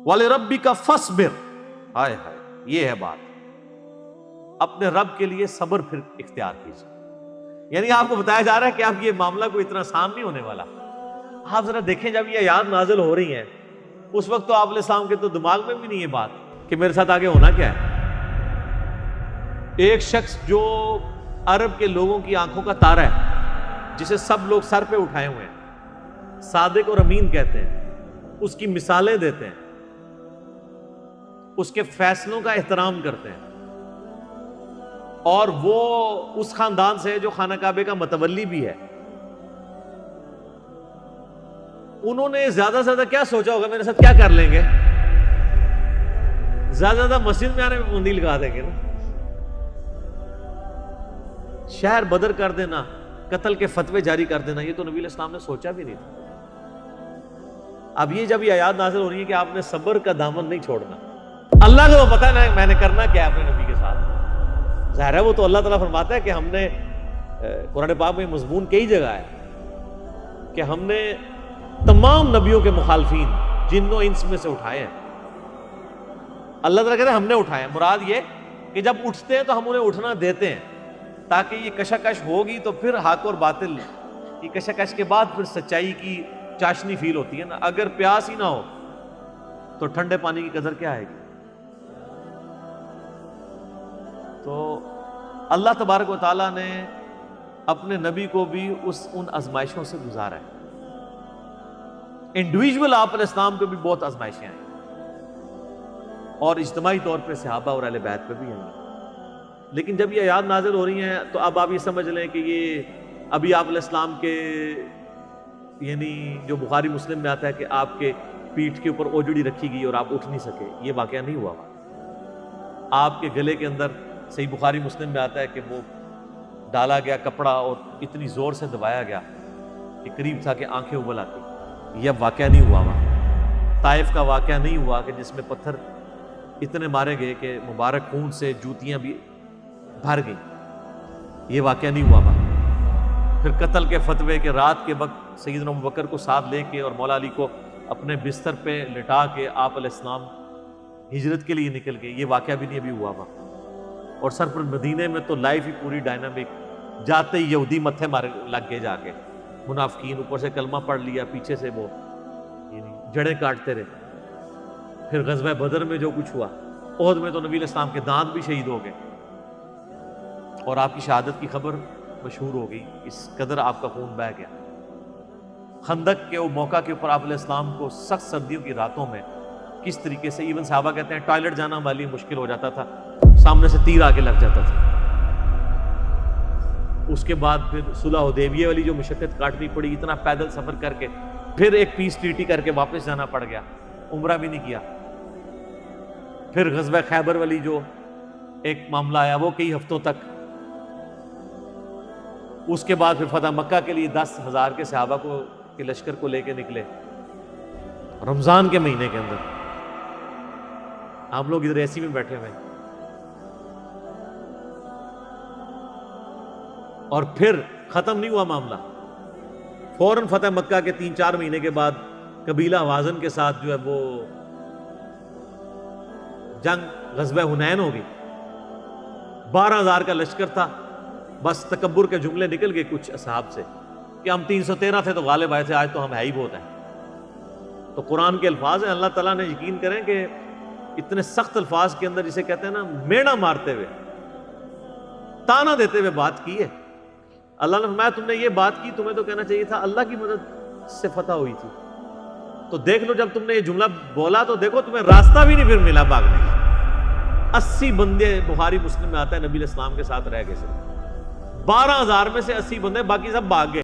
وَلِرَبِّكَ فَاصْبِرْ، ہائے ہائے، یہ ہے بات، اپنے رب کے لیے صبر پھر اختیار کیجیے۔ یعنی آپ کو بتایا جا رہا ہے کہ اب یہ معاملہ کوئی اتنا آسان نہیں ہونے والا۔ آپ ذرا دیکھیں جب یہ آیات نازل ہو رہی ہیں اس وقت تو آپ علیہ السلام کے تو دماغ میں بھی نہیں یہ بات کہ میرے ساتھ آگے ہونا کیا ہے۔ ایک شخص جو عرب کے لوگوں کی آنکھوں کا تارا ہے، جسے سب لوگ سر پہ اٹھائے ہوئے ہیں، صادق اور امین کہتے ہیں، اس کی مثالیں دیتے ہیں، اس کے فیصلوں کا احترام کرتے ہیں، اور وہ اس خاندان سے ہے جو خانہ کعبے کا متولی بھی ہے۔ انہوں نے زیادہ سے زیادہ کیا سوچا ہوگا میرے ساتھ کیا کر لیں گے؟ زیادہ سے زیادہ مسجد میں آنے میں پابندی لگا دیں گے نا، شہر بدر کر دینا، قتل کے فتوے جاری کر دینا، یہ تو نبی علیہ السلام نے سوچا بھی نہیں تھا۔ اب یہ جب یہ آیات نازل ہو رہی ہے کہ آپ نے صبر کا دامن نہیں چھوڑنا، اللہ کو تو پتہ ہے میں نے کرنا کیا ہے اپنے نبی کے ساتھ، ظاہر ہے وہ تو اللہ تعالیٰ فرماتا ہے کہ ہم نے قرآن پاک میں مضمون کئی جگہ ہے کہ ہم نے تمام نبیوں کے مخالفین جن و انس میں سے اٹھائے ہیں۔ اللہ تعالیٰ کہتے ہیں ہم نے اٹھائے ہیں، مراد یہ کہ جب اٹھتے ہیں تو ہم انہیں اٹھنا دیتے ہیں تاکہ یہ کشاکش ہوگی تو پھر حق اور باطل کی کشاکش کے بعد پھر سچائی کی چاشنی فیل ہوتی ہے نا۔ اگر پیاس ہی نہ ہو تو ٹھنڈے پانی کی قدر کیا آئے گی؟ تو اللہ تبارک و تعالیٰ نے اپنے نبی کو بھی ان آزمائشوں سے گزارا ہے۔ انڈیویجول آپ علیہ السلام پہ بھی بہت آزمائشیں آئیں اور اجتماعی طور پہ صحابہ اور اہل بیت پہ بھی آئیں، لیکن جب یہ آیات نازل ہو رہی ہیں تو اب آپ یہ سمجھ لیں کہ یہ ابھی آپ علیہ السلام کے یعنی جو بخاری مسلم میں آتا ہے کہ آپ کے پیٹھ کے اوپر اوجڑی رکھی گئی اور آپ اٹھ نہیں سکے، یہ واقعہ نہیں ہوا۔ آپ کے گلے کے اندر صحیح بخاری مسلم میں آتا ہے کہ وہ ڈالا گیا کپڑا اور اتنی زور سے دبایا گیا کہ قریب تھا کہ آنکھیں ابل آتی، یہ اب واقعہ نہیں ہوا۔ طائف کا واقعہ نہیں ہوا کہ جس میں پتھر اتنے مارے گئے کہ مبارک خون سے جوتیاں بھی بھر گئیں، یہ واقعہ نہیں ہوا۔ پھر قتل کے فتوے کے رات کے وقت سیدنا ابوبکر کو ساتھ لے کے اور مولا علی کو اپنے بستر پہ لٹا کے آپ علیہ السلام ہجرت کے لیے نکل گئے، یہ واقعہ بھی نہیں ابھی ہوا۔ اور سر پر مدینے میں تو لائف ہی پوری ڈائنامک، جاتے ہی یہودی متھے مارے لگ گئے، جا کے منافقین، اوپر سے کلمہ پڑھ لیا، پیچھے سے وہ جڑیں کاٹتے رہے۔ پھر غزوہ بدر میں جو کچھ ہوا، احد میں تو نبی علیہ السلام کے دانت بھی شہید ہو گئے اور آپ کی شہادت کی خبر مشہور ہو گئی، اس قدر آپ کا خون بہہ گیا۔ خندق کے وہ موقع کے اوپر آپ علیہ السلام کو سخت سردیوں کی راتوں میں کس طریقے سے ایون صحابہ کہتے ہیں ٹوائلٹ جانا ہمارے لیے مشکل ہو جاتا تھا، سامنے سے تیر آگے لگ جاتا تھا۔ اس کے بعد پھر صلح حدیبیہ والی جو مشقت کاٹنی پڑی، اتنا پیدل سفر کر کے، پھر ایک پیس ٹریٹی کر کے واپس جانا پڑ گیا، عمرہ بھی نہیں کیا۔ پھر غزوہ خیبر والی جو ایک معاملہ آیا وہ کئی ہفتوں تک، اس کے بعد پھر فتح مکہ کے لیے 10,000 کے صحابہ کو کے لشکر کو لے کے نکلے رمضان کے مہینے کے اندر، ہم لوگ ادھر ایسی میں بیٹھے ہوئے، اور پھر ختم نہیں ہوا معاملہ، فوراً فتح مکہ کے 3-4 مہینے کے بعد قبیلہ حوازن کے ساتھ جو ہے وہ جنگ غزوہ حنین ہو گئی، 12,000 کا لشکر تھا، بس تکبر کے جملے نکل گئے کچھ اصحاب سے کہ ہم 313 تھے تو غالب آئے تھے، آج تو ہم ہے ہی بہت ہیں۔ تو قرآن کے الفاظ ہیں، اللہ تعالیٰ نے یقین کریں کہ اتنے سخت الفاظ کے اندر جسے کہتے ہیں نا میڑا مارتے ہوئے، تانا دیتے ہوئے بات کی ہے۔ اللہ نے فرمایا تم نے یہ بات کی، تمہیں تو کہنا چاہیے تھا اللہ کی مدد سے فتح ہوئی تھی، تو دیکھ لو جب تم نے یہ جملہ بولا تو دیکھو تمہیں راستہ بھی نہیں پھر ملا بھاگنے کا۔ 80 بندے بخاری مسلم میں آتا ہے نبی علیہ السلام کے ساتھ رہ گئے، 12,000 میں سے 80 بندے، باقی سب بھاگ گئے۔